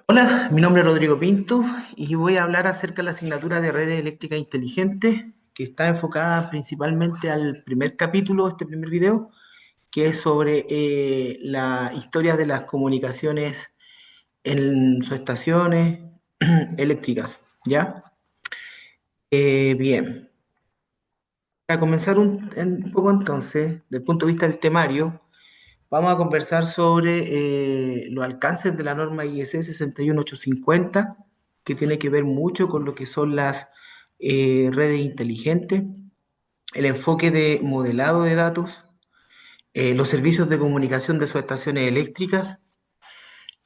Hola, mi nombre es Rodrigo Pinto y voy a hablar acerca de la asignatura de redes eléctricas inteligentes que está enfocada principalmente al primer capítulo de este primer video, que es sobre la historia de las comunicaciones en sus estaciones eléctricas. ¿Ya? Bien, para comenzar un poco entonces, del punto de vista del temario, vamos a conversar sobre los alcances de la norma IEC 61850, que tiene que ver mucho con lo que son las redes inteligentes, el enfoque de modelado de datos, los servicios de comunicación de sus estaciones eléctricas,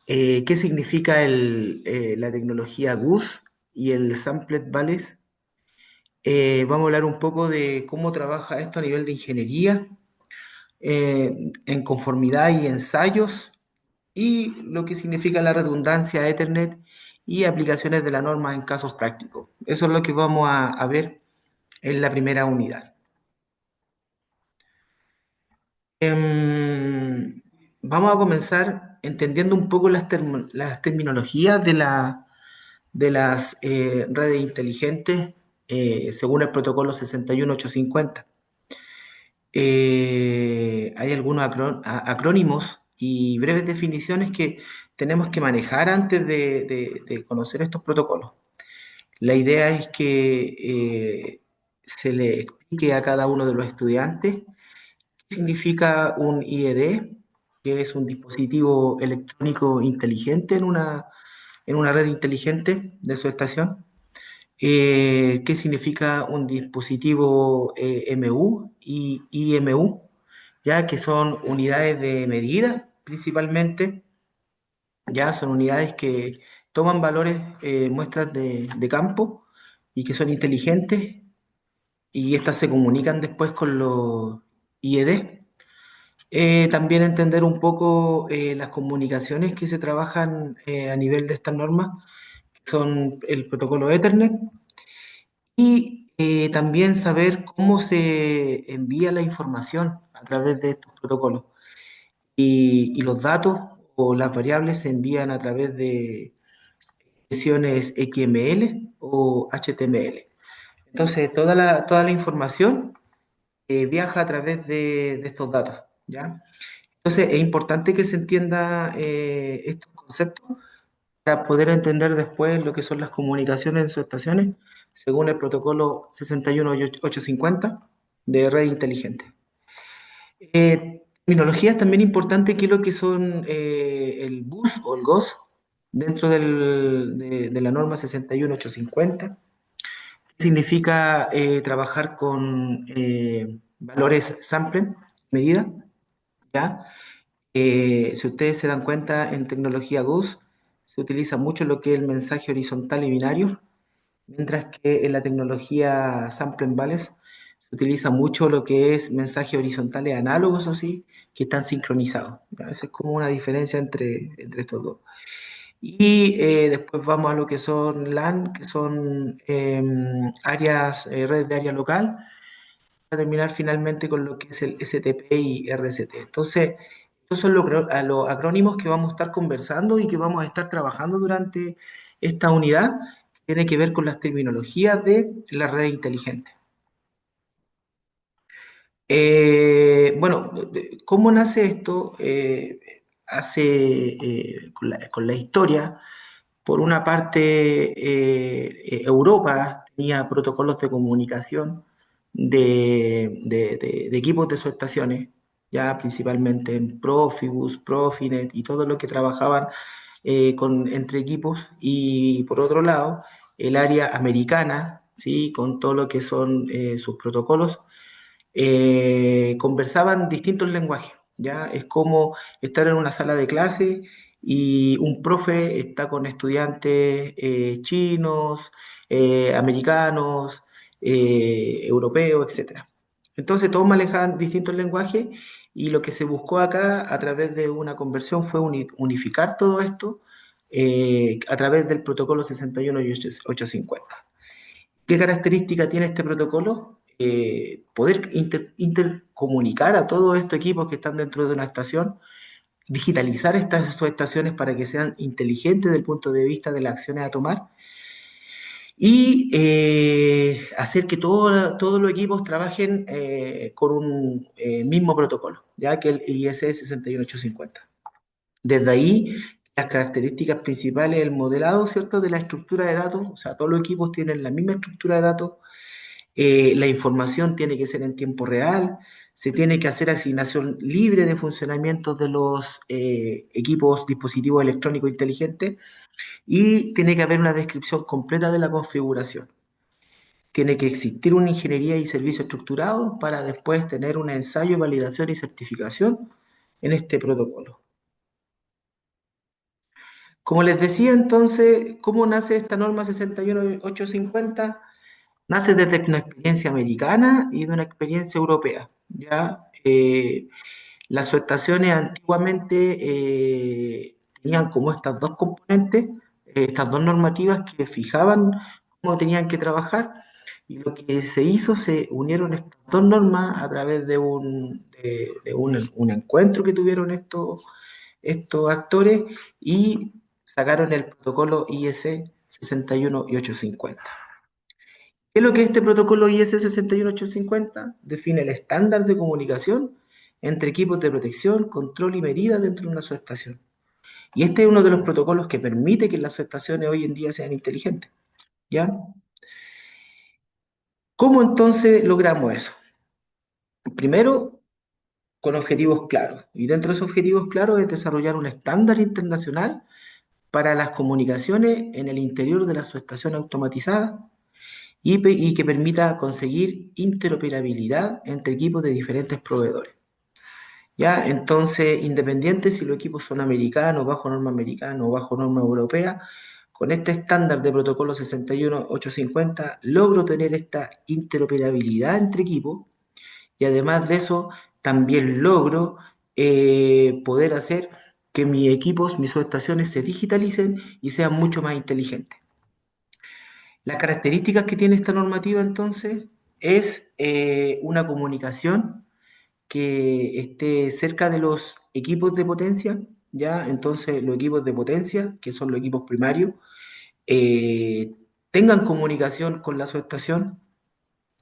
qué significa la tecnología GUS y el Samplet Bales. Vamos a hablar un poco de cómo trabaja esto a nivel de ingeniería, en conformidad y ensayos, y lo que significa la redundancia Ethernet y aplicaciones de la norma en casos prácticos. Eso es lo que vamos a ver en la primera unidad. Em, Vamos a comenzar entendiendo un poco las terminologías de las redes inteligentes según el protocolo 61850. Hay algunos acrónimos y breves definiciones que tenemos que manejar antes de conocer estos protocolos. La idea es que se le explique a cada uno de los estudiantes qué significa un IED, que es un dispositivo electrónico inteligente en una red inteligente de su estación. ¿Qué significa un dispositivo MU y IMU? Ya que son unidades de medida principalmente, ya son unidades que toman valores, muestras de campo y que son inteligentes, y estas se comunican después con los IED. También entender un poco las comunicaciones que se trabajan a nivel de estas normas, son el protocolo Ethernet, y también saber cómo se envía la información a través de estos protocolos. Y los datos o las variables se envían a través de expresiones XML o HTML. Entonces, toda la información viaja a través de estos datos, ¿ya? Entonces, es importante que se entienda estos conceptos para poder entender después lo que son las comunicaciones en sus estaciones según el protocolo 61850 de red inteligente. Terminologías también importantes, que es lo que son el BUS o el GOS dentro de la norma 61850. Significa trabajar con valores sample, medida, ¿ya? Si ustedes se dan cuenta, en tecnología GUS se utiliza mucho lo que es el mensaje horizontal y binario, mientras que en la tecnología Sample and Bales se utiliza mucho lo que es mensajes horizontales análogos, o sí, que están sincronizados. ¿Ya? Esa es como una diferencia entre estos dos. Y después vamos a lo que son LAN, que son áreas, redes de área local, para terminar finalmente con lo que es el STP y RCT. Entonces, estos son los acrónimos que vamos a estar conversando y que vamos a estar trabajando durante esta unidad, que tiene que ver con las terminologías de la red inteligente. Bueno, ¿cómo nace esto? Con la historia. Por una parte, Europa tenía protocolos de comunicación de equipos de sus estaciones, ya principalmente en Profibus, Profinet y todo lo que trabajaban entre equipos. Y por otro lado, el área americana, ¿sí? Con todo lo que son sus protocolos, conversaban distintos lenguajes, ¿ya? Es como estar en una sala de clase y un profe está con estudiantes chinos, americanos, europeos, etcétera. Entonces todos manejaban distintos lenguajes, y lo que se buscó acá a través de una conversión fue unificar todo esto a través del protocolo 61 y 850. ¿Qué característica tiene este protocolo? Poder intercomunicar a todos estos equipos que están dentro de una estación digitalizar estas subestaciones para que sean inteligentes desde el punto de vista de las acciones a tomar y hacer que todos los equipos trabajen con un mismo protocolo, ya que el IEC 61850. Desde ahí, las características principales, el modelado, ¿cierto?, de la estructura de datos, o sea, todos los equipos tienen la misma estructura de datos, la información tiene que ser en tiempo real, se tiene que hacer asignación libre de funcionamiento de los equipos, dispositivos electrónicos inteligentes y tiene que haber una descripción completa de la configuración. Tiene que existir una ingeniería y servicio estructurado para después tener un ensayo, validación y certificación en este protocolo. Como les decía entonces, ¿cómo nace esta norma 61850? Nace desde una experiencia americana y de una experiencia europea. ¿Ya? Las subestaciones antiguamente tenían como estas dos componentes, estas dos normativas que fijaban cómo tenían que trabajar, y lo que se hizo, se unieron estas dos normas a través de un encuentro que tuvieron estos actores y sacaron el protocolo IEC 61 y 850. ¿Qué es lo que es este protocolo IS 61850? Define el estándar de comunicación entre equipos de protección, control y medida dentro de una subestación. Y este es uno de los protocolos que permite que las subestaciones hoy en día sean inteligentes. ¿Ya? ¿Cómo entonces logramos eso? Primero, con objetivos claros. Y dentro de esos objetivos claros es desarrollar un estándar internacional para las comunicaciones en el interior de la subestación automatizada y que permita conseguir interoperabilidad entre equipos de diferentes proveedores. ¿Ya? Entonces, independiente si los equipos son americanos, bajo norma americana o bajo norma europea, con este estándar de protocolo 61850 logro tener esta interoperabilidad entre equipos y además de eso también logro poder hacer que mis equipos, mis subestaciones se digitalicen y sean mucho más inteligentes. Las características que tiene esta normativa entonces es una comunicación que esté cerca de los equipos de potencia, ¿ya? Entonces los equipos de potencia, que son los equipos primarios, eh, tengan comunicación con la subestación,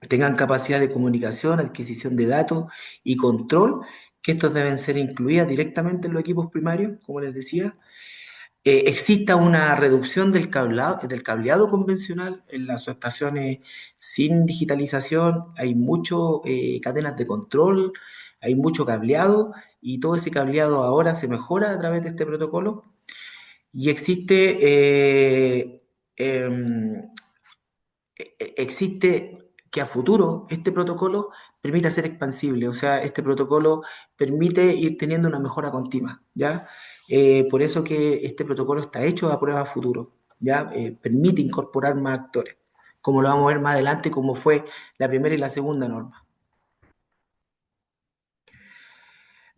tengan capacidad de comunicación, adquisición de datos y control, que estos deben ser incluidas directamente en los equipos primarios, como les decía, exista una reducción del cableado convencional en las estaciones sin digitalización, hay mucho cadenas de control, hay mucho cableado y todo ese cableado ahora se mejora a través de este protocolo y em, existe que a futuro este protocolo permita ser expansible, o sea, este protocolo permite ir teniendo una mejora continua, ¿ya? Por eso que este protocolo está hecho a prueba a futuro, ¿ya? Permite incorporar más actores, como lo vamos a ver más adelante, como fue la primera y la segunda norma.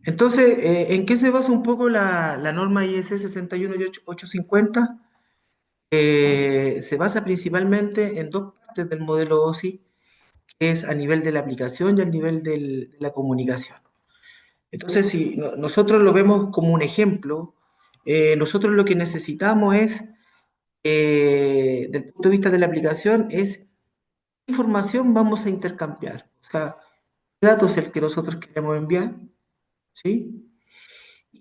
Entonces, ¿en qué se basa un poco la norma IS 61850? Se basa principalmente en dos partes del modelo OSI, es a nivel de la aplicación y al nivel de la comunicación. Entonces, si nosotros lo vemos como un ejemplo, nosotros lo que necesitamos es, desde el punto de vista de la aplicación, es qué información vamos a intercambiar. O sea, qué datos es el que nosotros queremos enviar, ¿sí?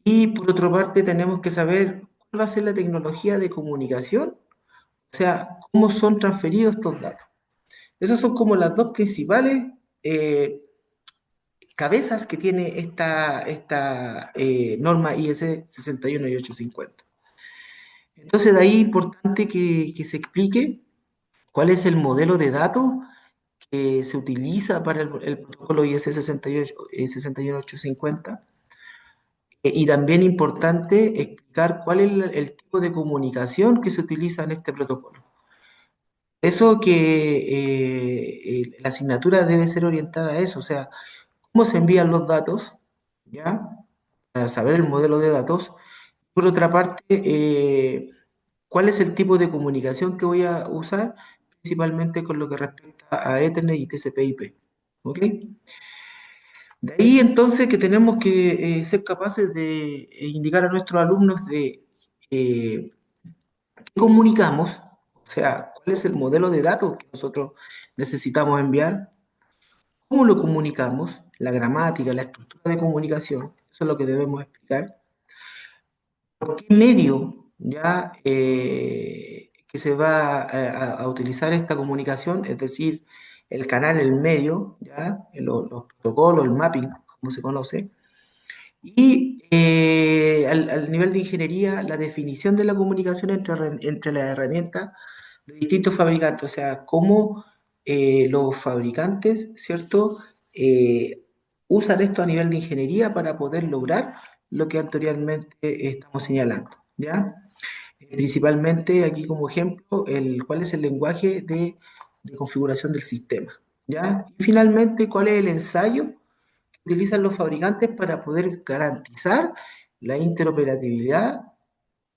Y por otra parte, tenemos que saber cuál va a ser la tecnología de comunicación, o sea, cómo son transferidos estos datos. Esas son como las dos principales eh, cabezas que tiene esta norma IS 61 y 850. Entonces, de ahí es importante que se explique cuál es el modelo de datos que se utiliza para el protocolo IS 68, 61 850. Y también importante explicar cuál es el tipo de comunicación que se utiliza en este protocolo. Eso que la asignatura debe ser orientada a eso, o sea, cómo se envían los datos, ¿ya? Para saber el modelo de datos. Por otra parte, cuál es el tipo de comunicación que voy a usar, principalmente con lo que respecta a Ethernet y TCP/IP. ¿Ok? De ahí entonces que tenemos que ser capaces de indicar a nuestros alumnos de qué comunicamos, o sea, cuál es el modelo de datos que nosotros necesitamos enviar, cómo lo comunicamos, la gramática, la estructura de comunicación, eso es lo que debemos explicar, por qué medio ya que se va a utilizar esta comunicación, es decir, el canal, el medio, ya, los protocolos, el mapping, como se conoce. Y al nivel de ingeniería, la definición de la comunicación entre las herramientas de distintos fabricantes, o sea, cómo los fabricantes, ¿cierto? Eh, Usan esto a nivel de ingeniería para poder lograr lo que anteriormente estamos señalando, ¿ya? Principalmente aquí como ejemplo, cuál es el lenguaje de configuración del sistema, ¿ya? Y finalmente, cuál es el ensayo utilizan los fabricantes para poder garantizar la interoperabilidad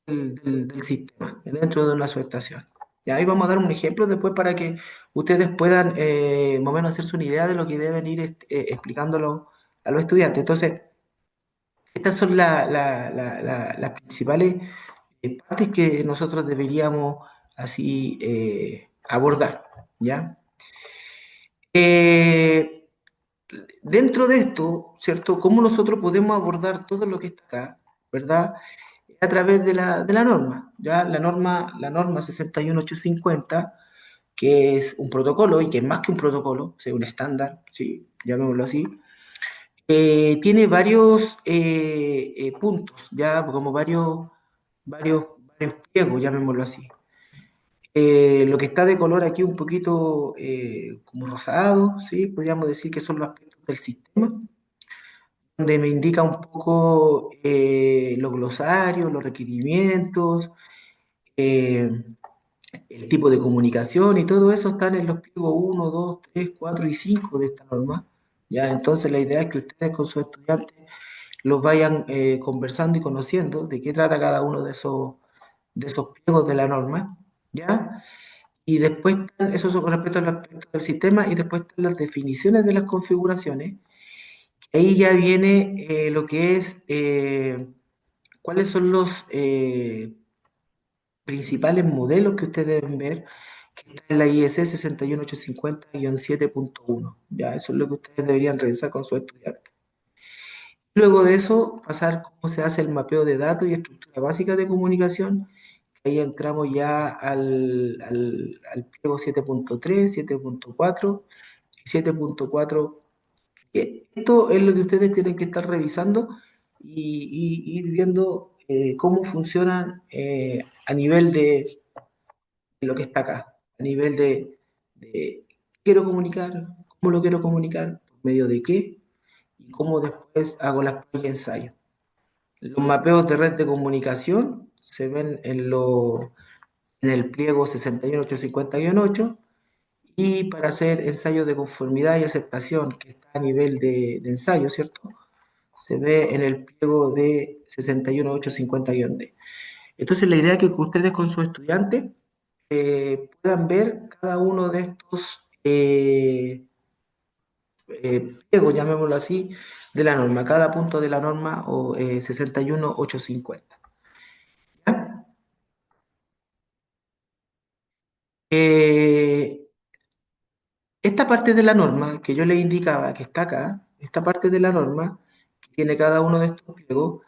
del sistema dentro de una subestación. Y ahí vamos a dar un ejemplo después para que ustedes puedan más o menos hacerse una idea de lo que deben ir explicándolo a los estudiantes. Entonces, estas son las principales partes que nosotros deberíamos así abordar, ¿ya? Eh, Dentro de esto, ¿cierto? ¿Cómo nosotros podemos abordar todo lo que está acá, ¿verdad? A través de la norma, ¿ya? La norma 61850, que es un protocolo y que es más que un protocolo, o sea, un estándar, ¿sí? Llamémoslo así, tiene varios puntos, ¿ya? Como varios pliegos, llamémoslo así. Lo que está de color aquí un poquito como rosado, ¿sí? Podríamos decir que son los aspectos del sistema donde me indica un poco los glosarios, los requerimientos, eh, el tipo de comunicación y todo eso están en los pliegos uno, 2, 3, 4 y 5 de esta norma. ¿Ya? Entonces la idea es que ustedes con sus estudiantes los vayan conversando y conociendo de qué trata cada uno de esos pliegos de la norma. ¿Ya? Y después, eso es con respecto al aspecto del sistema, y después están las definiciones de las configuraciones. Ahí ya viene lo que es cuáles son los principales modelos que ustedes deben ver, que está en la IEC 61850-7.1. Ya, eso es lo que ustedes deberían revisar con sus estudiantes. Luego de eso, pasar cómo se hace el mapeo de datos y estructura básica de comunicación. Ahí entramos ya al pliego 7.3, 7.4 y 7.4. Esto es lo que ustedes tienen que estar revisando y ir viendo cómo funcionan a nivel de lo que está acá, a nivel de quiero comunicar, cómo lo quiero comunicar, por medio de qué y cómo después hago las pruebas y ensayos. Los mapeos de red de comunicación se ven en el pliego 61850-8 y para hacer ensayos de conformidad y aceptación, que está a nivel de ensayo, ¿cierto? Se ve en el pliego de 61850-D. Entonces, la idea es que ustedes con sus estudiantes puedan ver cada uno de estos pliegos, llamémoslo así, de la norma, cada punto de la norma o 61850. ¿Ya? Eh, Esta parte de la norma que yo les indicaba que está acá, esta parte de la norma que tiene cada uno de estos pliegos,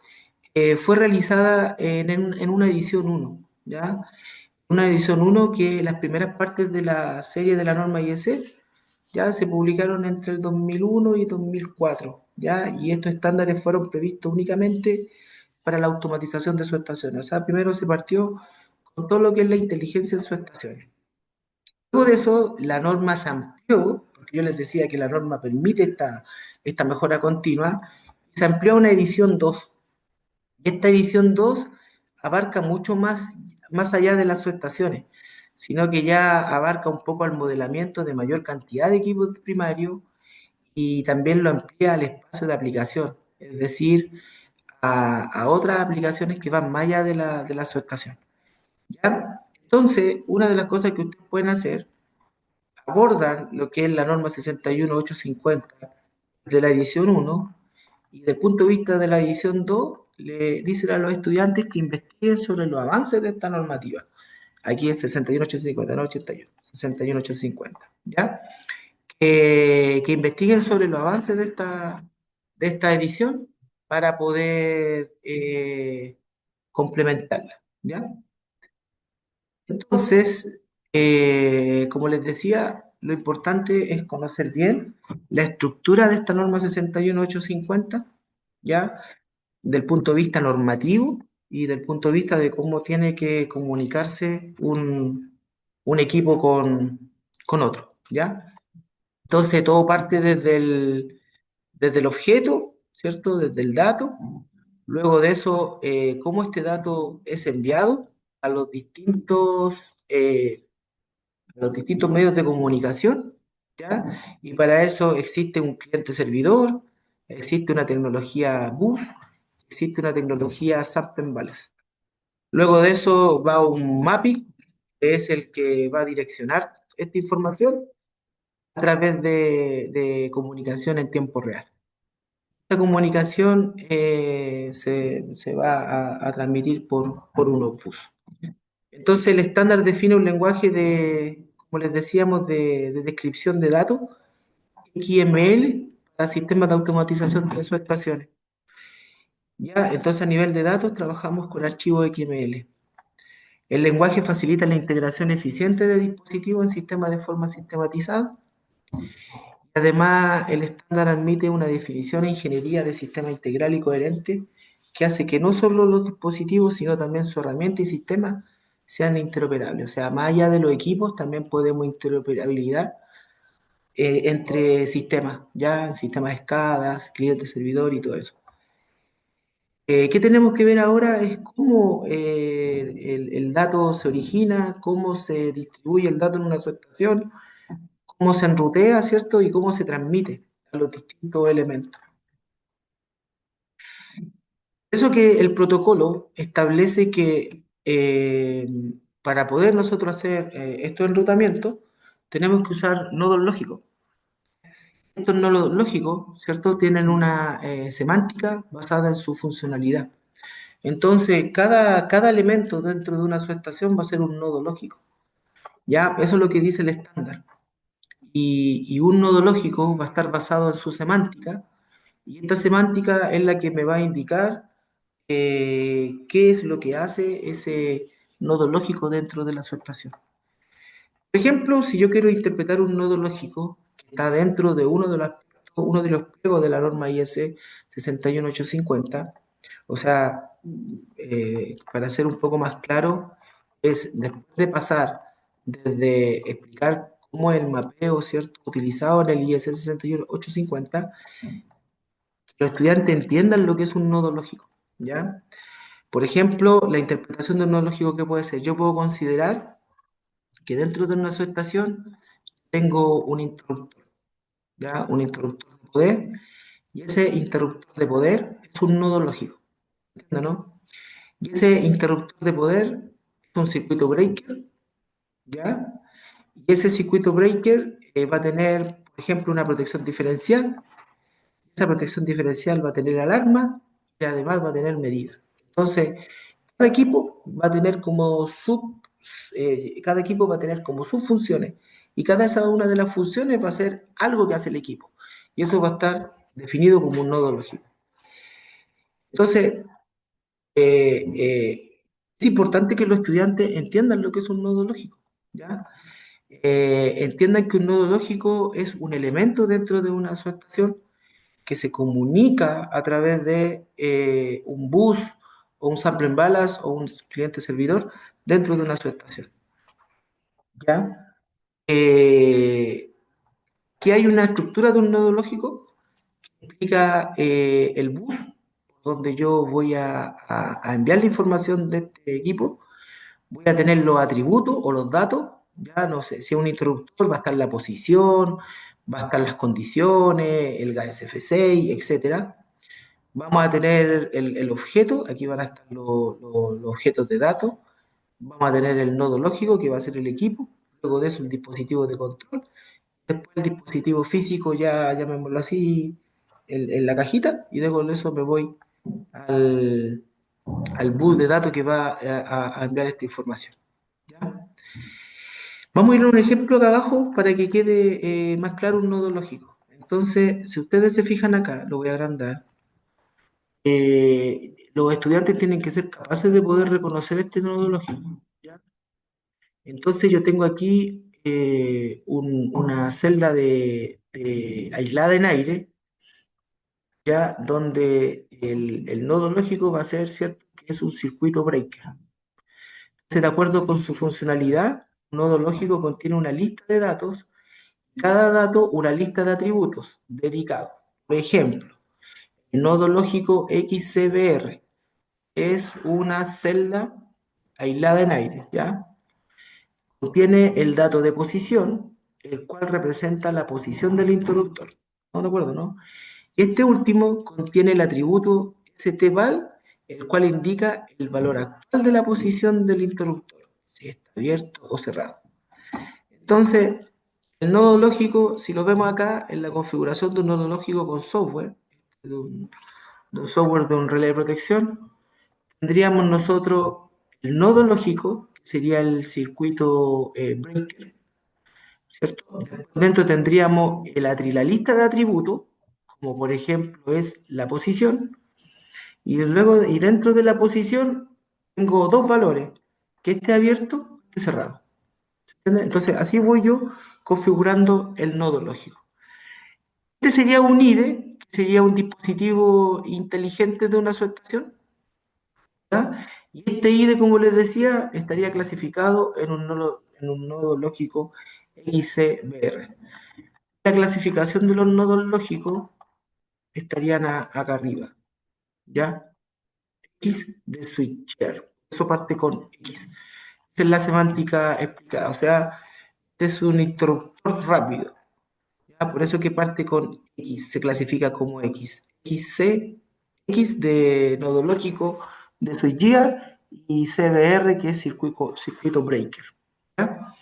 fue realizada en una edición uno, ¿ya? Una edición uno que las primeras partes de la serie de la norma IEC ya se publicaron entre el 2001 y 2004, ¿ya? Y estos estándares fueron previstos únicamente para la automatización de sus estaciones. O sea, primero se partió con todo lo que es la inteligencia en sus estaciones. Luego de eso, la norma se amplió, porque yo les decía que la norma permite esta mejora continua, se amplió a una edición 2. Y esta edición 2 abarca mucho más allá de las subestaciones, sino que ya abarca un poco el modelamiento de mayor cantidad de equipos primarios y también lo amplía al espacio de aplicación, es decir, a otras aplicaciones que van más allá de la subestación. ¿Ya? Entonces, una de las cosas que ustedes pueden hacer, abordan lo que es la norma 61850 de la edición uno y del punto de vista de la edición 2 le dicen a los estudiantes que investiguen sobre los avances de esta normativa. Aquí es 61850, no 81, 61850, ¿ya? Que investiguen sobre los avances de esta edición para poder complementarla, ¿ya? Entonces, como les decía, lo importante es conocer bien la estructura de esta norma 61850, ¿ya? Del punto de vista normativo y del punto de vista de cómo tiene que comunicarse un equipo con otro, ¿ya? Entonces, todo parte desde el objeto, ¿cierto? Desde el dato. Luego de eso, cómo este dato es enviado a los distintos medios de comunicación, ¿ya? Y para eso existe un cliente servidor, existe una tecnología bus, existe una tecnología SAP en Bales. Luego de eso va un mapping, que es el que va a direccionar esta información a través de comunicación en tiempo real. Esta comunicación se va a transmitir por un obfus. Entonces el estándar define un lenguaje de, como les decíamos, de descripción de datos, XML, para sistemas de automatización de sus estaciones. Ya, entonces a nivel de datos trabajamos con archivos XML. El lenguaje facilita la integración eficiente de dispositivos en sistemas de forma sistematizada. Además, el estándar admite una definición e ingeniería de sistema integral y coherente que hace que no solo los dispositivos, sino también su herramienta y sistema sean interoperables. O sea, más allá de los equipos, también podemos interoperabilidad entre sistemas, ya sistemas SCADA, cliente servidor y todo eso. ¿Qué tenemos que ver ahora? Es cómo el dato se origina, cómo se distribuye el dato en una subestación, cómo se enrutea, ¿cierto? Y cómo se transmite a los distintos elementos. Eso que el protocolo establece que para poder nosotros hacer estos enrutamientos, tenemos que usar nodos lógicos. Estos nodos lógicos, ¿cierto? Tienen una semántica basada en su funcionalidad. Entonces, cada elemento dentro de una subestación va a ser un nodo lógico. ¿Ya? Eso es lo que dice el estándar. Y un nodo lógico va a estar basado en su semántica, y esta semántica es la que me va a indicar qué es lo que hace ese nodo lógico dentro de la subestación. Por ejemplo, si yo quiero interpretar un nodo lógico que está dentro de uno de los pliegos de la norma IS 61850, o sea, para ser un poco más claro, es después de pasar desde explicar cómo es el mapeo, ¿cierto?, utilizado en el IS 61850, que los estudiantes entiendan lo que es un nodo lógico, ¿ya? Por ejemplo, la interpretación de un nodo lógico, ¿qué puede ser? Yo puedo considerar que dentro de una subestación tengo un interruptor, ¿ya? Un interruptor de poder, y ese interruptor de poder es un nodo lógico, ¿no? Y ese interruptor de poder es un circuito breaker, ¿ya? Y ese circuito breaker va a tener, por ejemplo, una protección diferencial. Esa protección diferencial va a tener alarma y además va a tener medida. Entonces, cada equipo va a tener cada equipo va a tener como sus funciones, y cada una de las funciones va a ser algo que hace el equipo. Y eso va a estar definido como un nodo lógico. Entonces, es importante que los estudiantes entiendan lo que es un nodo lógico, ¿ya? Entiendan que un nodo lógico es un elemento dentro de una subestación que se comunica a través de un bus o un sample en balas o un cliente servidor dentro de una subestación, ¿ya? Eh, que hay una estructura de un nodo lógico que implica el bus, donde yo voy a enviar la información de este equipo. Voy a tener los atributos o los datos, ya no sé, si es un interruptor va a estar la posición, va a estar las condiciones, el GASF6, etcétera. Vamos a tener el objeto, aquí van a estar los objetos de datos, vamos a tener el nodo lógico que va a ser el equipo, luego de eso el dispositivo de control, después el dispositivo físico, ya llamémoslo así, en la cajita y luego de eso me voy al, al bus de datos que va a enviar esta información. ¿Ya? Vamos a ir a un ejemplo acá abajo para que quede más claro un nodo lógico. Entonces, si ustedes se fijan acá, lo voy a agrandar, los estudiantes tienen que ser capaces de poder reconocer este nodo lógico. ¿Ya? Entonces yo tengo aquí una celda aislada en aire, ya donde el nodo lógico va a ser, ¿cierto?, que es un circuito breaker. Entonces, de acuerdo con su funcionalidad, un nodo lógico contiene una lista de datos, cada dato una lista de atributos dedicados. Por ejemplo, el nodo lógico XCBR es una celda aislada en aire, ¿ya? Contiene el dato de posición, el cual representa la posición del interruptor. ¿Estamos de acuerdo, no? Este último contiene el atributo stval, el cual indica el valor actual de la posición del interruptor, si está abierto o cerrado. Entonces, el nodo lógico, si lo vemos acá en la configuración de un nodo lógico con software, de un software de un relé de protección, tendríamos nosotros el nodo lógico, que sería el circuito breaker, ¿cierto? Dentro tendríamos la lista de atributos, como por ejemplo es la posición, y dentro de la posición tengo dos valores, que esté abierto y cerrado. ¿Entiendes? Entonces así voy yo configurando el nodo lógico. Este sería un IDE, que sería un dispositivo inteligente de una subestación, ¿ya? Y este IDE, como les decía, estaría clasificado en un nodo lógico XCBR. La clasificación de los nodos lógicos estarían acá arriba, ¿ya? X de switcher. Eso parte con X. Esa es la semántica explicada. O sea, este es un interruptor rápido, ¿ya? Por eso que parte con X, se clasifica como X. XC, X de nodo lógico de switchgear y CBR, que es circuito breaker, ¿ya?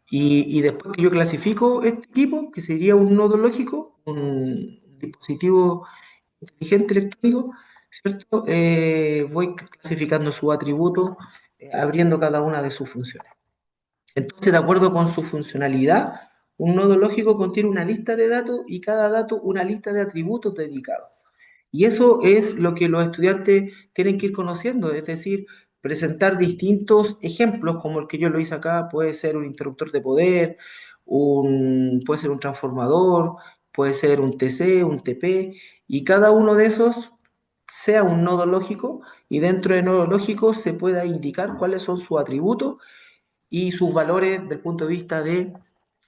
Y después que yo clasifico este tipo, que sería un nodo lógico, un dispositivo inteligente electrónico, ¿cierto? Voy clasificando sus atributos, abriendo cada una de sus funciones. Entonces, de acuerdo con su funcionalidad, un nodo lógico contiene una lista de datos y cada dato una lista de atributos dedicados. Y eso es lo que los estudiantes tienen que ir conociendo, es decir, presentar distintos ejemplos, como el que yo lo hice acá, puede ser un interruptor de poder, puede ser un transformador, puede ser un TC, un TP, y cada uno de esos sea un nodo lógico, y dentro de nodo lógico se pueda indicar cuáles son sus atributos y sus valores desde el punto de vista de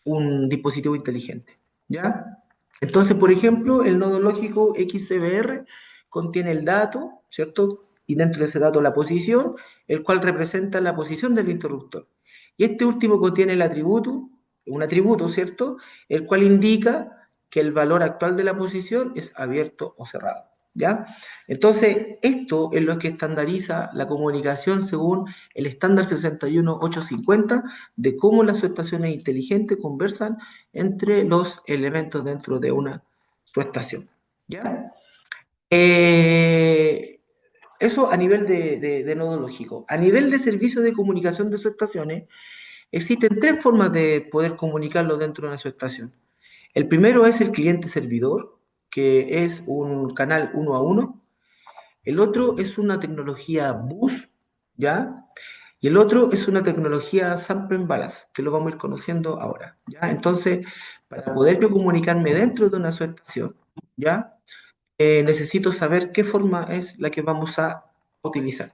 un dispositivo inteligente. ¿Ya? Entonces, por ejemplo, el nodo lógico XCBR contiene el dato, ¿cierto? Y dentro de ese dato la posición, el cual representa la posición del interruptor. Y este último contiene el atributo, un atributo, ¿cierto? El cual indica que el valor actual de la posición es abierto o cerrado. ¿Ya? Entonces, esto es lo que estandariza la comunicación según el estándar 61850 de cómo las subestaciones inteligentes conversan entre los elementos dentro de una subestación. ¿Ya? Eh, Eso a nivel de nodo lógico. A nivel de servicio de comunicación de subestaciones, existen tres formas de poder comunicarlo dentro de una subestación. El primero es el cliente servidor, que es un canal uno a uno. El otro es una tecnología bus, ¿ya? Y el otro es una tecnología sample and balance, que lo vamos a ir conociendo ahora, ¿ya? Entonces, para poder yo comunicarme dentro de una subestación, ¿ya? Necesito saber qué forma es la que vamos a utilizar.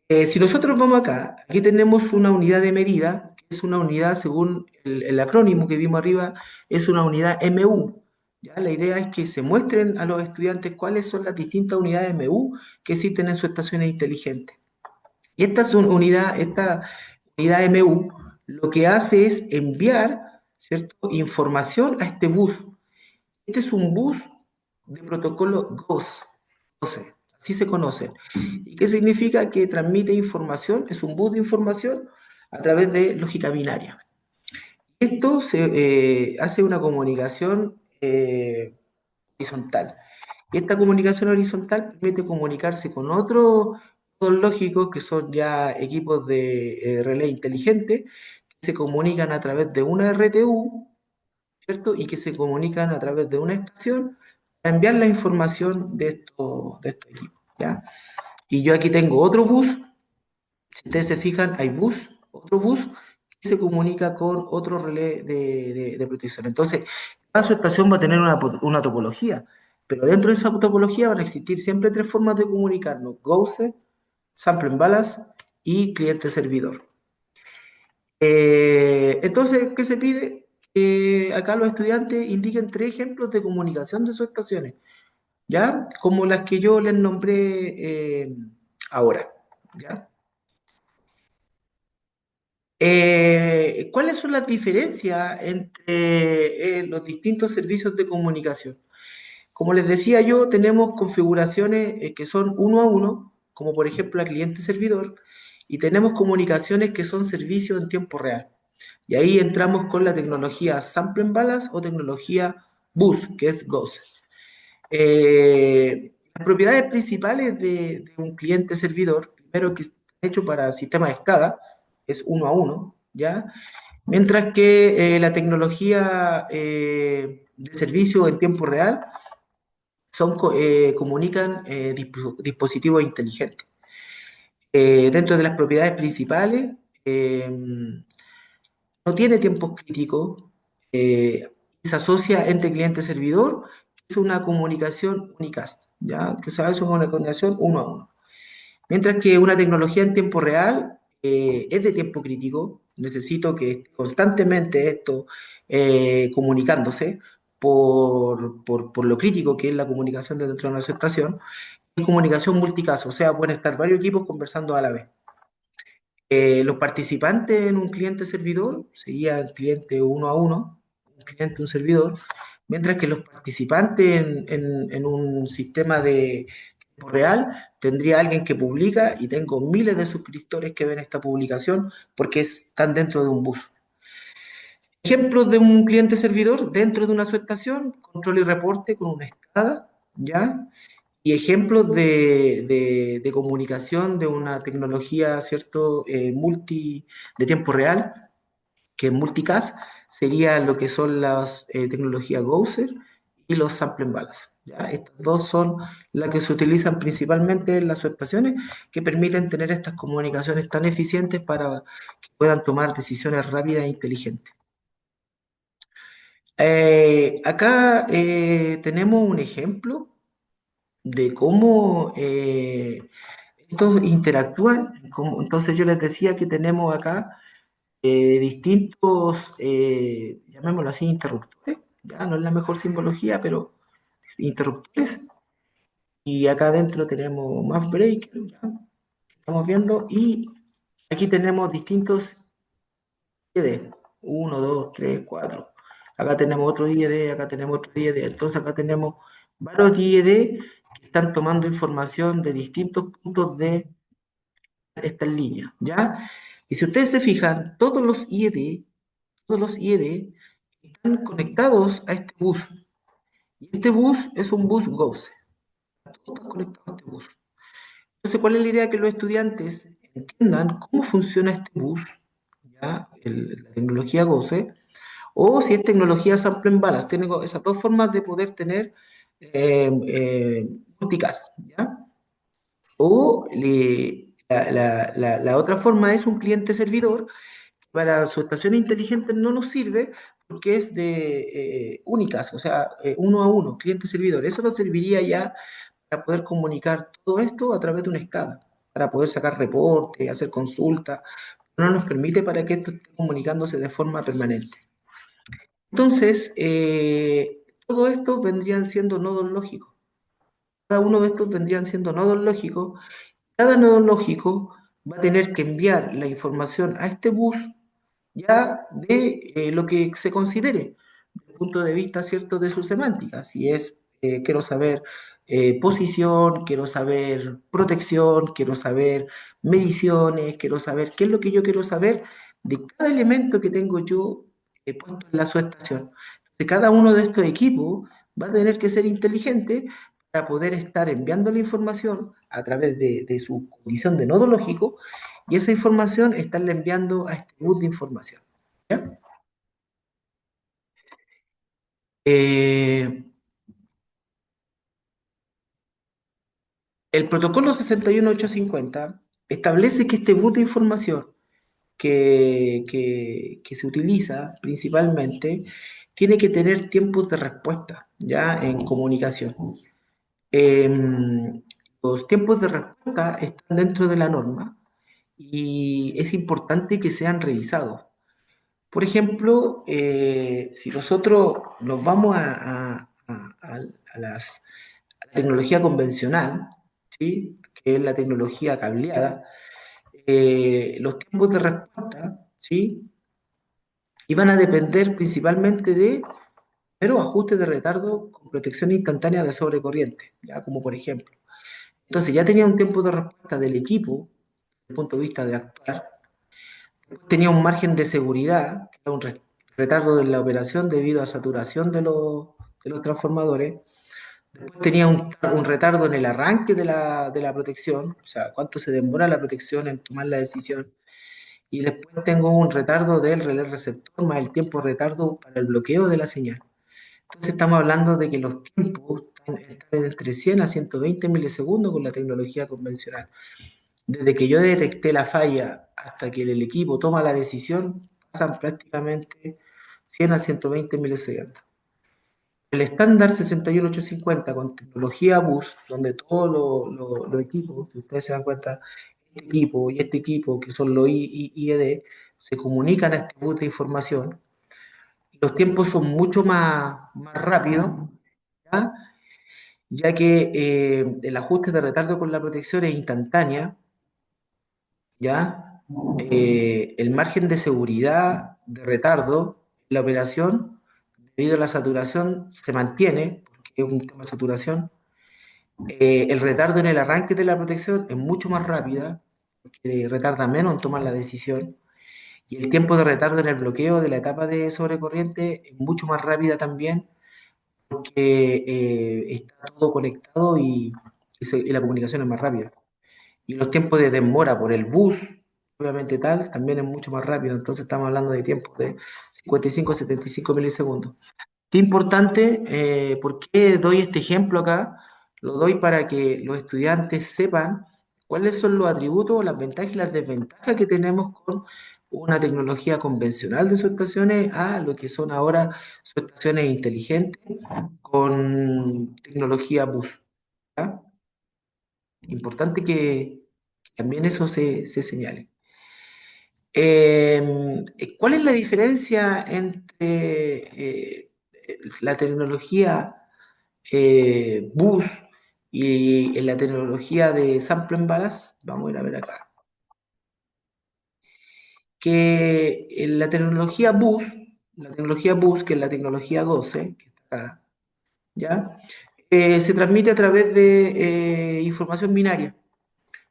Si nosotros vamos acá, aquí tenemos una unidad de medida, que es una unidad según el acrónimo que vimos arriba, es una unidad MU. ¿Ya? La idea es que se muestren a los estudiantes cuáles son las distintas unidades MU que existen en sus estaciones inteligentes. Y esta unidad MU lo que hace es enviar, ¿cierto?, información a este bus. Este es un bus de protocolo GOS, así se conoce. ¿Y qué significa? Que transmite información, es un bus de información a través de lógica binaria. Esto se hace una comunicación horizontal. Y esta comunicación horizontal permite comunicarse con otros nodos lógicos que son ya equipos de relé inteligente, que se comunican a través de una RTU, ¿cierto? Y que se comunican a través de una estación para enviar la información de estos equipos, ¿ya? Y yo aquí tengo otro bus, si ustedes se fijan, hay bus, otro bus que se comunica con otro relé de protección. Entonces, cada subestación va a tener una topología, pero dentro de esa topología van a existir siempre tres formas de comunicarnos: Gauss, Sample and Balance y cliente-servidor. Entonces, ¿qué se pide? Acá los estudiantes indiquen tres ejemplos de comunicación de subestaciones, ¿ya? Como las que yo les nombré ahora, ¿ya? ¿Cuáles son las diferencias entre los distintos servicios de comunicación? Como les decía yo, tenemos configuraciones que son uno a uno, como por ejemplo a cliente-servidor, y tenemos comunicaciones que son servicios en tiempo real. Y ahí entramos con la tecnología Sample and Balance o tecnología BUS, que es GOS. Las propiedades principales de un cliente-servidor, primero que está hecho para sistemas de escala, es uno a uno, ¿ya? Mientras que la tecnología de servicio en tiempo real comunican dispositivos inteligentes. Dentro de las propiedades principales, eh, no tiene tiempos críticos, se asocia entre cliente y servidor, es una comunicación unicast, ¿ya? Que, o sea, es una comunicación uno a uno. Mientras que una tecnología en tiempo real es de tiempo crítico, necesito que esté constantemente esto comunicándose por lo crítico que es la comunicación dentro de una subestación, es comunicación multicaso, o sea, pueden estar varios equipos conversando a la vez. Los participantes en un cliente-servidor sería cliente uno a uno, un cliente, un servidor, mientras que los participantes en un sistema de tiempo real tendría alguien que publica y tengo miles de suscriptores que ven esta publicación porque están dentro de un bus. Ejemplos de un cliente-servidor dentro de una subestación, control y reporte con una escala, ¿ya? Y ejemplos de comunicación de una tecnología, ¿cierto? De tiempo real, que es multicast, sería lo que son las tecnologías Gaussian y los sample and balance, ¿ya? Estas dos son las que se utilizan principalmente en las subestaciones, que permiten tener estas comunicaciones tan eficientes para que puedan tomar decisiones rápidas e inteligentes. Acá tenemos un ejemplo de cómo estos interactúan. Entonces yo les decía que tenemos acá distintos, llamémoslo así, interruptores. Ya no es la mejor simbología, pero interruptores. Y acá adentro tenemos más breakers, ya estamos viendo. Y aquí tenemos distintos IED. Uno, dos, tres, cuatro. Acá tenemos otro IED, acá tenemos otro IED. Entonces acá tenemos varios IED que están tomando información de distintos puntos de esta línea, ¿ya? Y si ustedes se fijan, todos los IED están conectados a este bus. Y este bus es un bus Gauss. Todos están conectados a este bus. Entonces, ¿cuál es la idea? Que los estudiantes entiendan cómo funciona este bus, ¿ya? La tecnología Gauss, o si es tecnología Sample and Balance. Tiene esas dos formas de poder tener multicast, ¿ya? O la otra forma es un cliente-servidor. Para su estación inteligente no nos sirve porque es de únicas, o sea, uno a uno, cliente-servidor. Eso nos serviría ya para poder comunicar todo esto a través de una escala, para poder sacar reportes, hacer consultas. No nos permite para que esto esté comunicándose de forma permanente. Entonces, todo esto vendrían siendo nodos lógicos. Cada uno de estos vendrían siendo nodos lógicos. Cada nodo lógico va a tener que enviar la información a este bus ya de lo que se considere, desde el punto de vista, ¿cierto?, de su semántica. Si es, quiero saber posición, quiero saber protección, quiero saber mediciones, quiero saber qué es lo que yo quiero saber de cada elemento que tengo yo puesto en la subestación. De cada uno de estos equipos va a tener que ser inteligente para poder estar enviando la información a través de su condición de nodo lógico y esa información estarla enviando a este bus de información. ¿Ya? Eh, el protocolo 61850 establece que este bus de información que se utiliza principalmente tiene que tener tiempos de respuesta ya en comunicación. Los tiempos de respuesta están dentro de la norma y es importante que sean revisados. Por ejemplo, si nosotros nos vamos a la tecnología convencional, ¿sí? Que es la tecnología cableada, los tiempos de respuesta, ¿sí? Iban a depender principalmente de pero ajustes de retardo con protección instantánea de sobrecorriente, ya como por ejemplo. Entonces ya tenía un tiempo de respuesta del equipo, desde el punto de vista de actuar, tenía un margen de seguridad, que era un retardo de la operación debido a saturación de los transformadores, después tenía un retardo en el arranque de la protección, o sea, cuánto se demora la protección en tomar la decisión, y después tengo un retardo del relé receptor más el tiempo de retardo para el bloqueo de la señal. Entonces estamos hablando de que los tiempos están entre 100 a 120 milisegundos con la tecnología convencional. Desde que yo detecté la falla hasta que el equipo toma la decisión, pasan prácticamente 100 a 120 milisegundos. El estándar 61850 con tecnología bus, donde todos los equipos, si ustedes se dan cuenta, este equipo y este equipo, que son los IED, se comunican a este bus de información. Los tiempos son mucho más rápidos, ¿ya? Ya que el ajuste de retardo con la protección es instantánea, ¿ya? El margen de seguridad de retardo en la operación, debido a la saturación, se mantiene, porque es un tema de saturación. El retardo en el arranque de la protección es mucho más rápida, porque retarda menos en tomar la decisión. Y el tiempo de retardo en el bloqueo de la etapa de sobrecorriente es mucho más rápida también, porque está todo conectado y la comunicación es más rápida. Y los tiempos de demora por el bus, obviamente tal, también es mucho más rápido. Entonces estamos hablando de tiempos de 55 a 75 milisegundos. Qué importante, ¿por qué doy este ejemplo acá? Lo doy para que los estudiantes sepan cuáles son los atributos, las ventajas y las desventajas que tenemos con una tecnología convencional de subestaciones a lo que son ahora subestaciones inteligentes con tecnología bus. ¿Ya? Importante que también eso se señale. ¿Cuál es la diferencia entre la tecnología bus y en la tecnología de sample en balas? Vamos a ir a ver acá. Que en la tecnología bus, que es la tecnología 12, que está acá, ¿ya? Se transmite a través de información binaria,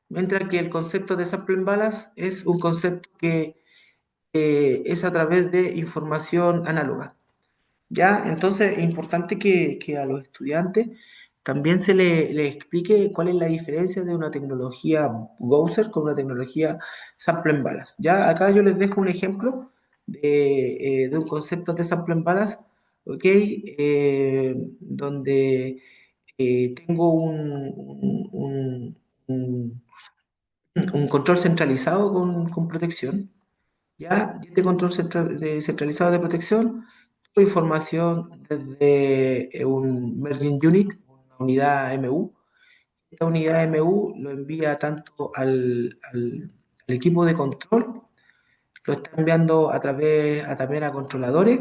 mientras que el concepto de sample en balas es un concepto que es a través de información análoga. ¿Ya? Entonces es importante que a los estudiantes también le explique cuál es la diferencia de una tecnología Gauser con una tecnología sample en balas. Ya acá yo les dejo un ejemplo de un concepto de sample en balas, ¿ok? Donde tengo un control centralizado con protección. Ya, y este control centralizado de protección, toda información desde un Merging Unit, una unidad MU. Esta unidad MU lo envía tanto al equipo de control, lo está enviando también a controladores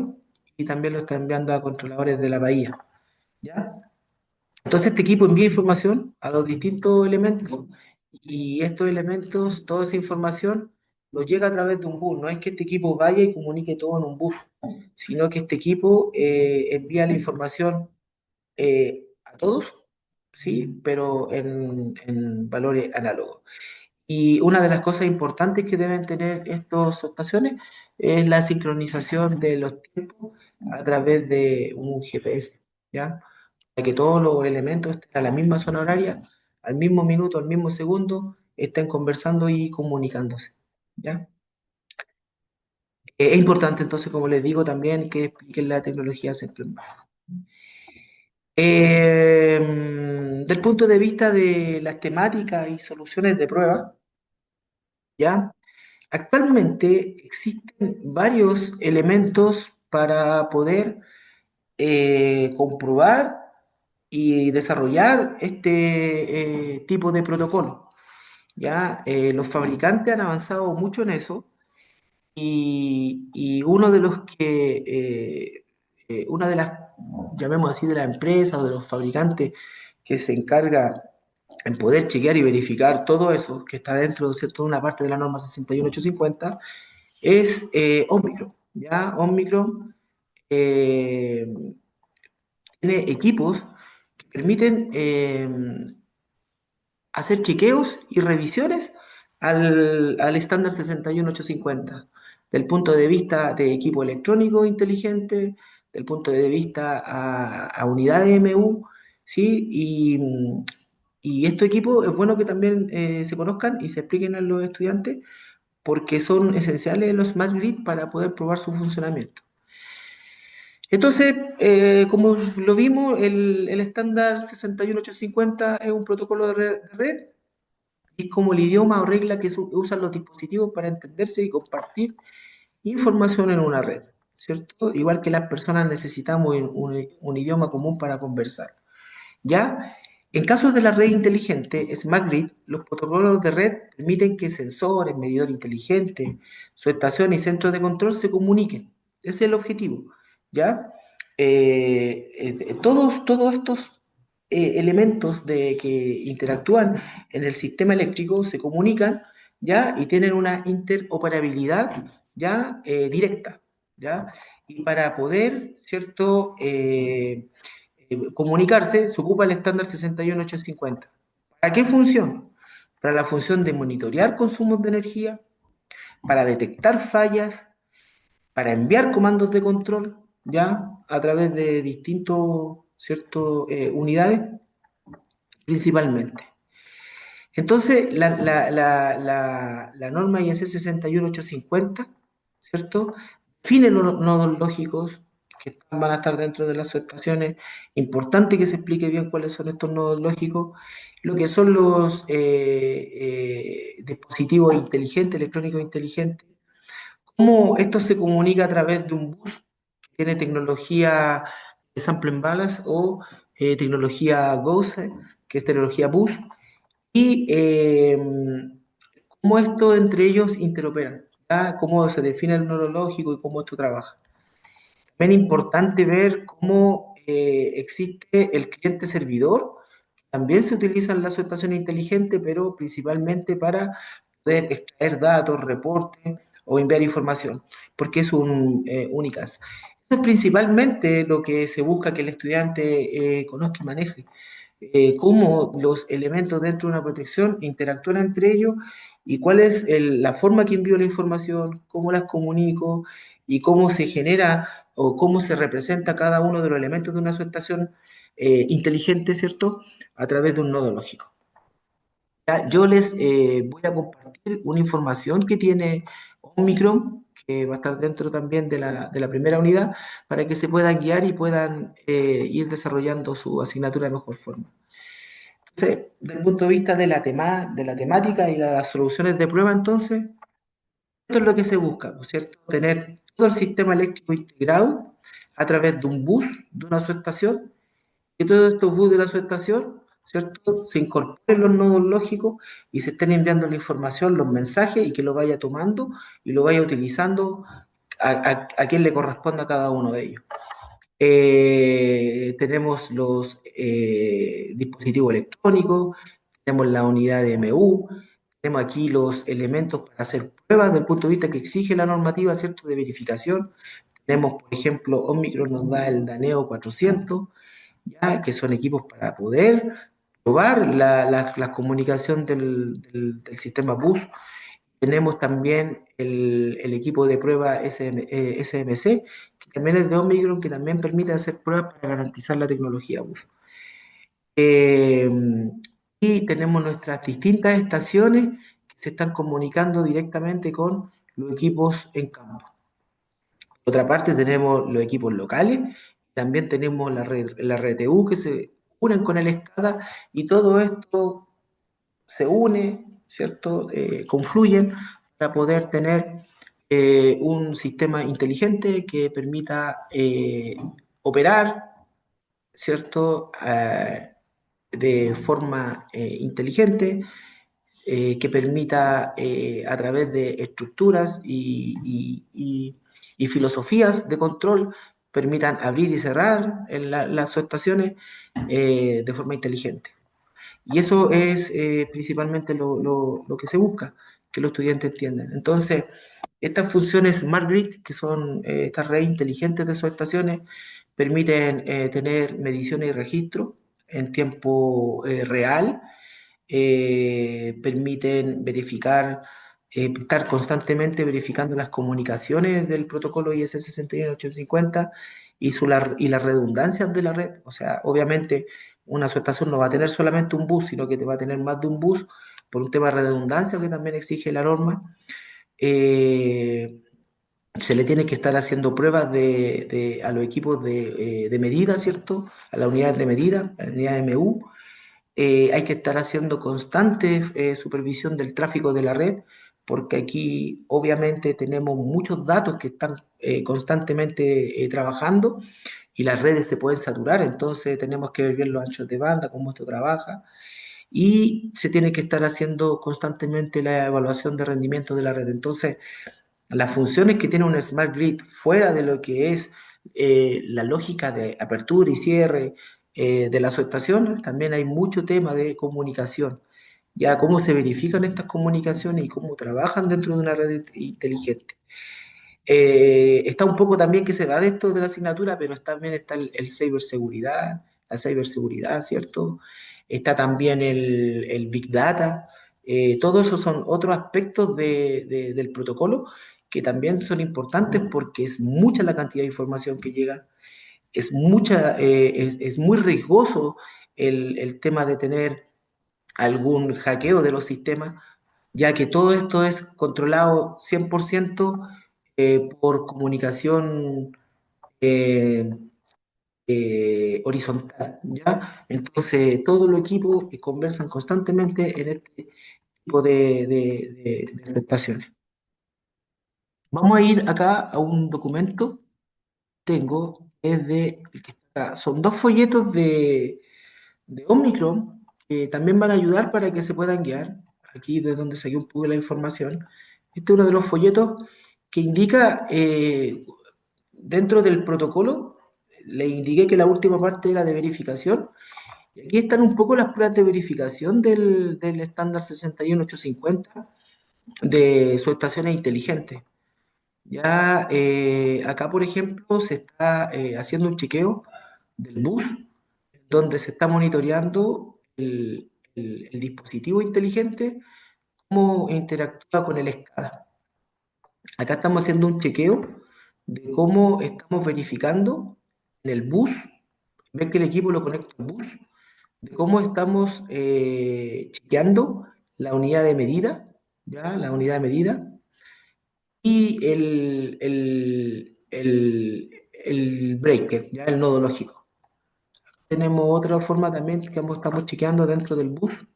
y también lo está enviando a controladores de la bahía. ¿Ya? Entonces este equipo envía información a los distintos elementos y estos elementos, toda esa información, nos llega a través de un bus. No es que este equipo vaya y comunique todo en un bus, sino que este equipo envía la información a todos, ¿sí? Pero en valores análogos. Y una de las cosas importantes que deben tener estas estaciones es la sincronización de los tiempos a través de un GPS, ¿ya? para que todos los elementos estén a la misma zona horaria, al mismo minuto, al mismo segundo, estén conversando y comunicándose. ¿Ya? Es importante entonces, como les digo, también que expliquen la tecnología central. Del punto de vista de las temáticas y soluciones de prueba, ¿ya? Actualmente existen varios elementos para poder comprobar y desarrollar este tipo de protocolo. ¿Ya? Los fabricantes han avanzado mucho en eso y uno de los que, una de las, llamemos así, de la empresa o de los fabricantes que se encarga en poder chequear y verificar todo eso que está dentro, ¿cierto?, de una parte de la norma 61850 es Omicron. ¿Ya? Omicron eh, tiene equipos que permiten hacer chequeos y revisiones al estándar 61850, del punto de vista de equipo electrónico inteligente, del punto de vista a unidad de MU, ¿sí? Y estos equipos es bueno que también se conozcan y se expliquen a los estudiantes porque son esenciales los smart grid para poder probar su funcionamiento. Entonces, como lo vimos, el estándar 61850 es un protocolo de red, es como el idioma o regla que usan los dispositivos para entenderse y compartir información en una red, ¿cierto? Igual que las personas necesitamos un idioma común para conversar. ¿Ya? En casos de la red inteligente, Smart Grid, los protocolos de red permiten que sensores, medidores inteligentes, subestaciones y centros de control se comuniquen. Ese es el objetivo. ¿Ya? Todos estos elementos que interactúan en el sistema eléctrico se comunican, ¿ya? Y tienen una interoperabilidad, ¿ya? Directa, ¿ya? Y para poder, ¿cierto? Comunicarse, se ocupa el estándar 61850. ¿Para qué función? Para la función de monitorear consumos de energía, para detectar fallas, para enviar comandos de control, ya a través de distintos, ¿cierto? Unidades, principalmente. Entonces, la norma IEC 61850, ¿cierto? Define los nodos lógicos que van a estar dentro de las subestaciones. Importante que se explique bien cuáles son estos nodos lógicos, lo que son los dispositivos inteligentes, electrónicos inteligentes, cómo esto se comunica a través de un bus que tiene tecnología de sample and balance o tecnología Gauss, que es tecnología bus, y cómo esto entre ellos interoperan, ¿ya? Cómo se define el neurológico y cómo esto trabaja. También es importante ver cómo existe el cliente servidor. También se utilizan las subestaciones inteligentes, pero principalmente para poder extraer datos, reportes o enviar información, porque es un únicas. Esto es principalmente lo que se busca que el estudiante conozca y maneje, cómo los elementos dentro de una protección interactúan entre ellos y cuál es la forma que envío la información, cómo las comunico y cómo se genera o cómo se representa cada uno de los elementos de una subestación inteligente, ¿cierto? A través de un nodo lógico. Ya, yo les voy a compartir una información que tiene Omicron, que va a estar dentro también de la primera unidad, para que se puedan guiar y puedan ir desarrollando su asignatura de mejor forma. Entonces, desde el punto de vista de la temática y las soluciones de prueba, entonces, esto es lo que se busca, ¿no es cierto? Tener todo el sistema eléctrico integrado a través de un bus, de una subestación, y todos estos bus de la subestación, ¿cierto? Se incorporen los nodos lógicos y se estén enviando la información, los mensajes, y que lo vaya tomando y lo vaya utilizando a quien le corresponda a cada uno de ellos. Tenemos los dispositivos electrónicos, tenemos la unidad de MU, tenemos aquí los elementos para hacer pruebas desde el punto de vista que exige la normativa, ¿cierto?, de verificación. Tenemos, por ejemplo, Omicron nos da el Daneo 400, ya que son equipos para poder probar la comunicación del sistema bus. Tenemos también el equipo de prueba SMC, que también es de Omicron, que también permite hacer pruebas para garantizar la tecnología bus. Eh, y tenemos nuestras distintas estaciones que se están comunicando directamente con los equipos en campo. Por otra parte, tenemos los equipos locales, también tenemos la RTU que se unen con el SCADA y todo esto se une, ¿cierto? Confluyen para poder tener un sistema inteligente que permita operar, ¿cierto? De forma inteligente, que permita a través de estructuras y filosofías de control, permitan abrir y cerrar en las subestaciones de forma inteligente. Y eso es principalmente lo que se busca, que los estudiantes entiendan. Entonces, estas funciones Smart Grid, que son estas redes inteligentes de subestaciones, permiten tener mediciones y registro en tiempo real, permiten verificar, estar constantemente verificando las comunicaciones del protocolo IS 61850 y las redundancias de la red. O sea, obviamente una subestación no va a tener solamente un bus, sino que te va a tener más de un bus por un tema de redundancia que también exige la norma. Eh, Se le tiene que estar haciendo pruebas a los equipos de medida, ¿cierto? A las unidades de medida, a la unidad MU. Hay que estar haciendo constante supervisión del tráfico de la red, porque aquí obviamente tenemos muchos datos que están constantemente trabajando y las redes se pueden saturar, entonces tenemos que ver bien los anchos de banda, cómo esto trabaja, y se tiene que estar haciendo constantemente la evaluación de rendimiento de la red. Entonces, las funciones que tiene un Smart Grid fuera de lo que es la lógica de apertura y cierre de la subestación, también hay mucho tema de comunicación. Ya cómo se verifican estas comunicaciones y cómo trabajan dentro de una red inteligente. Está un poco también que se va de esto de la asignatura, pero también está el ciberseguridad, la ciberseguridad, ¿cierto? Está también el Big Data. Todo eso son otros aspectos del protocolo que también son importantes porque es mucha la cantidad de información que llega, es mucha, es muy riesgoso el tema de tener algún hackeo de los sistemas, ya que todo esto es controlado 100% por comunicación eh, horizontal, ¿ya? Entonces, todos los equipos conversan constantemente en este tipo de presentaciones. Vamos a ir acá a un documento, tengo, es de, el que está acá. Son dos folletos de Omicron que también van a ayudar para que se puedan guiar. Aquí de donde saqué un poco la información. Este es uno de los folletos que indica dentro del protocolo, le indiqué que la última parte era de verificación. Y aquí están un poco las pruebas de verificación del estándar 61850 de subestaciones inteligentes. Ya acá, por ejemplo, se está haciendo un chequeo del bus, donde se está monitoreando el dispositivo inteligente, cómo interactúa con el SCADA. Acá estamos haciendo un chequeo de cómo estamos verificando en el bus, ves que el equipo lo conecta al bus, de cómo estamos chequeando la unidad de medida, ¿ya? La unidad de medida y el breaker, ¿ya? El nodo lógico. Tenemos otra forma también que estamos chequeando dentro del bus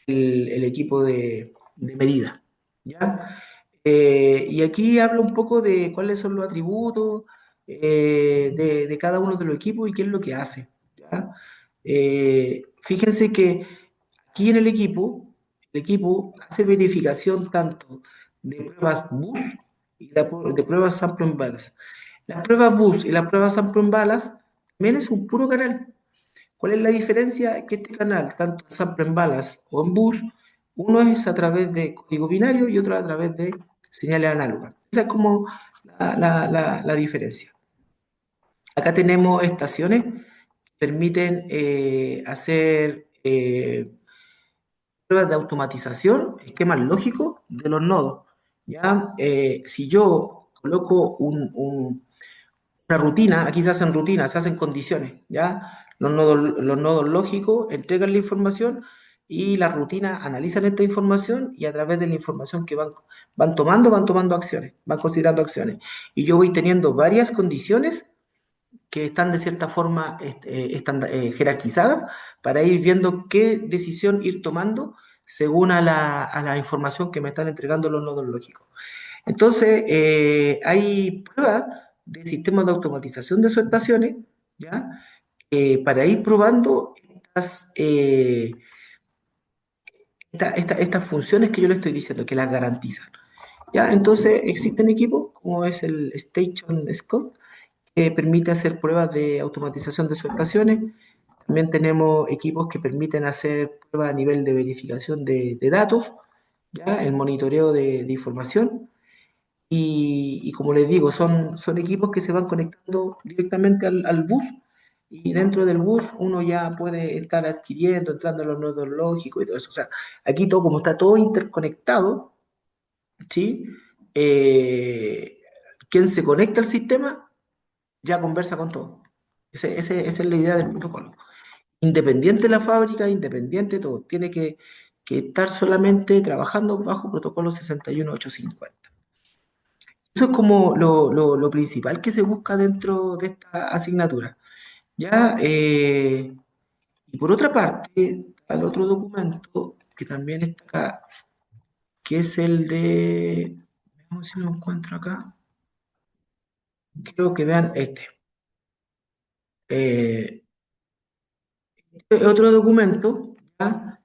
el equipo de medida, ¿ya? Y aquí hablo un poco de cuáles son los atributos de cada uno de los equipos y qué es lo que hace, ¿ya? Fíjense que aquí en el equipo hace verificación tanto de pruebas bus y de pruebas sample en balas. Las pruebas bus y las pruebas sample en balas también es un puro canal. ¿Cuál es la diferencia? Que este canal, tanto en sample en balas o en bus, uno es a través de código binario y otro a través de señales análogas. Esa es como la diferencia. Acá tenemos estaciones que permiten hacer pruebas de automatización, esquemas lógicos de los nodos. ¿Ya? Si yo coloco una rutina, aquí se hacen rutinas, se hacen condiciones, ¿ya? Los nodos lógicos entregan la información y las rutinas analizan esta información y a través de la información que van tomando acciones, van considerando acciones. Y yo voy teniendo varias condiciones que están de cierta forma jerarquizadas para ir viendo qué decisión ir tomando según a la información que me están entregando los nodos lógicos. Entonces, hay pruebas de sistemas de automatización de subestaciones, ¿ya? Para ir probando estas funciones que yo le estoy diciendo, que las garantizan. ¿Ya? Entonces, existen equipos como es el Station Scope, que permite hacer pruebas de automatización de subestaciones. También tenemos equipos que permiten hacer pruebas a nivel de verificación de datos, ¿ya? El monitoreo de información. Y como les digo, son equipos que se van conectando directamente al bus y dentro del bus uno ya puede estar adquiriendo, entrando a los nodos lógicos y todo eso. O sea, aquí todo, como está todo interconectado, ¿sí? Eh, Quien se conecta al sistema ya conversa con todo. Esa es la idea del protocolo. Independiente de la fábrica, independiente de todo, tiene que estar solamente trabajando bajo protocolo 61850. Eso es como lo principal que se busca dentro de esta asignatura. ¿Ya? Y por otra parte, está el otro documento que también está acá, que es el de... Veamos si lo encuentro acá. Quiero que vean este. Otro documento, ¿ya?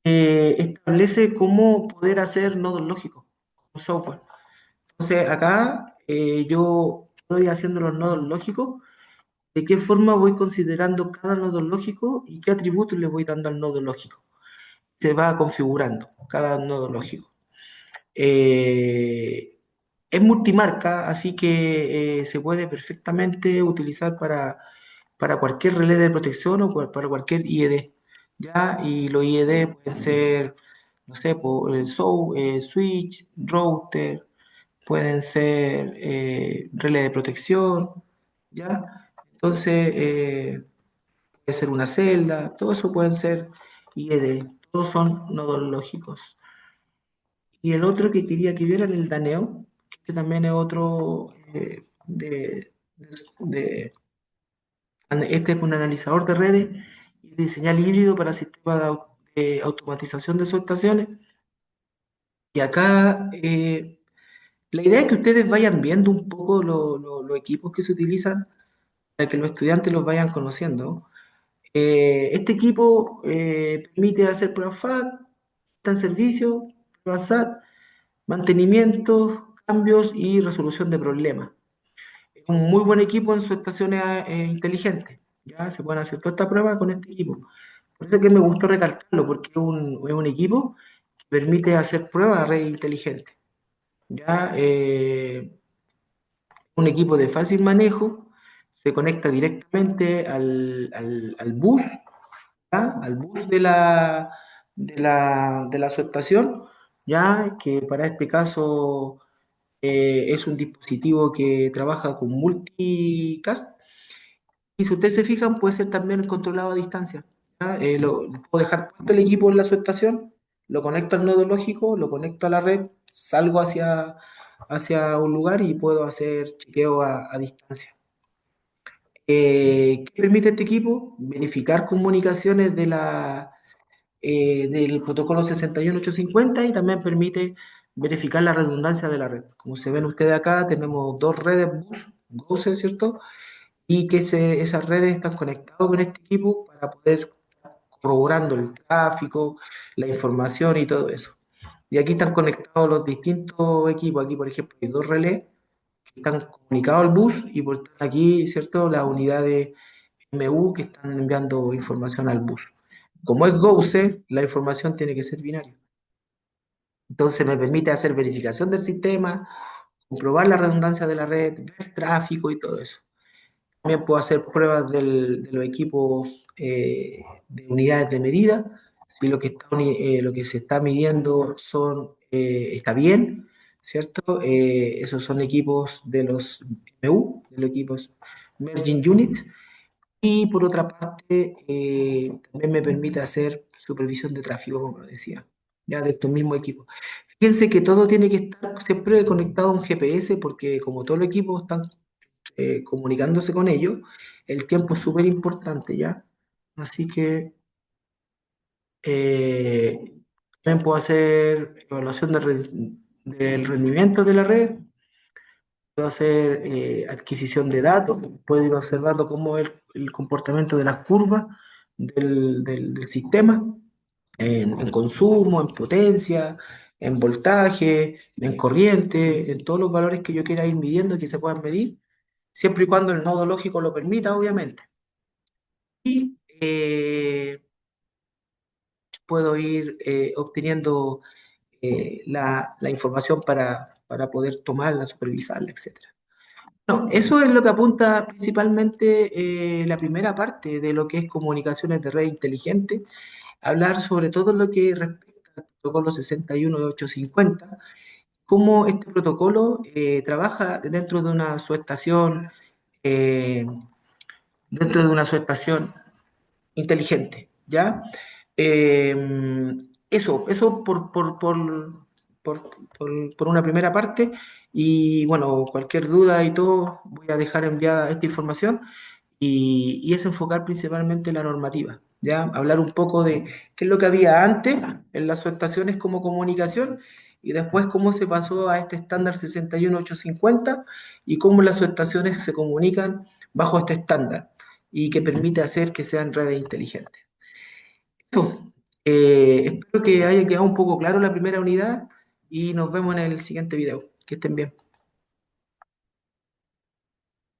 Establece cómo poder hacer nodos lógicos con software. Entonces, acá yo estoy haciendo los nodos lógicos. ¿De qué forma voy considerando cada nodo lógico y qué atributos le voy dando al nodo lógico? Se va configurando cada nodo lógico. Eh, es multimarca, así que se puede perfectamente utilizar para cualquier relé de protección o para cualquier IED. ¿Ya? Y los IED pueden ser, no sé, switch, router, pueden ser relé de protección, ¿ya? Entonces, puede ser una celda, todo eso pueden ser IED, todos son nodos lógicos. Y el otro que quería que vieran, el Daneo, que también es otro de- este es un analizador de redes y de señal híbrido para sistemas de automatización de subestaciones. Y acá la idea es que ustedes vayan viendo un poco los equipos que se utilizan para que los estudiantes los vayan conociendo. Este equipo permite hacer pruebas FAT, está en servicio, pruebas SAT, mantenimientos, cambios y resolución de problemas. Es un muy buen equipo en sus estaciones inteligentes. Ya se pueden hacer toda esta prueba con este equipo. Por eso es que me gustó recalcarlo, porque es un equipo que permite hacer pruebas a red inteligente. Ya un equipo de fácil manejo se conecta directamente al bus, ¿ya? Al bus de la subestación, ya que para este caso es un dispositivo que trabaja con multicast y si ustedes se fijan puede ser también controlado a distancia. ¿Ya? Puedo dejar puesto el equipo en la subestación, lo conecto al nodo lógico, lo conecto a la red, salgo hacia un lugar y puedo hacer chequeo a distancia. ¿Qué permite este equipo? Verificar comunicaciones del protocolo 61850 y también permite verificar la redundancia de la red. Como se ven ustedes acá, tenemos dos redes GOSE, ¿cierto? Y que esas redes están conectadas con este equipo para poder corroborando el tráfico, la información y todo eso. Y aquí están conectados los distintos equipos. Aquí, por ejemplo, hay dos relés que están comunicados al bus y por aquí, ¿cierto? Las unidades MU que están enviando información al bus. Como es GOSE, la información tiene que ser binaria. Entonces me permite hacer verificación del sistema, comprobar la redundancia de la red, ver tráfico y todo eso. También puedo hacer pruebas de los equipos de unidades de medida, si lo que se está midiendo está bien, ¿cierto? Esos son equipos de los MU, de los equipos Merging Unit, Y por otra parte, también me permite hacer supervisión de tráfico, como lo decía, ya de estos mismos equipos. Fíjense que todo tiene que estar siempre conectado a un GPS porque como todos los equipos están comunicándose con ellos, el tiempo es súper importante, ¿ya? Así que también puedo hacer evaluación del rendimiento de la red, puedo hacer adquisición de datos, puedo ir observando cómo es el comportamiento de las curvas del sistema en consumo, en potencia, en voltaje, en corriente, en todos los valores que yo quiera ir midiendo y que se puedan medir, siempre y cuando el nodo lógico lo permita, obviamente. Y puedo ir obteniendo la información para poder tomarla, supervisarla, etcétera. No, eso es lo que apunta principalmente la primera parte de lo que es comunicaciones de red inteligente, hablar sobre todo lo que respecta al protocolo 61850, cómo este protocolo trabaja eh, dentro de una subestación inteligente, ¿ya? Eh, eso por una primera parte. Y bueno, cualquier duda y todo, voy a dejar enviada esta información y es enfocar principalmente la normativa, ¿ya? Hablar un poco de qué es lo que había antes en las subestaciones como comunicación y después cómo se pasó a este estándar 61850 y cómo las subestaciones se comunican bajo este estándar y que permite hacer que sean redes inteligentes. Esto, espero que haya quedado un poco claro la primera unidad y nos vemos en el siguiente video. Que estén bien.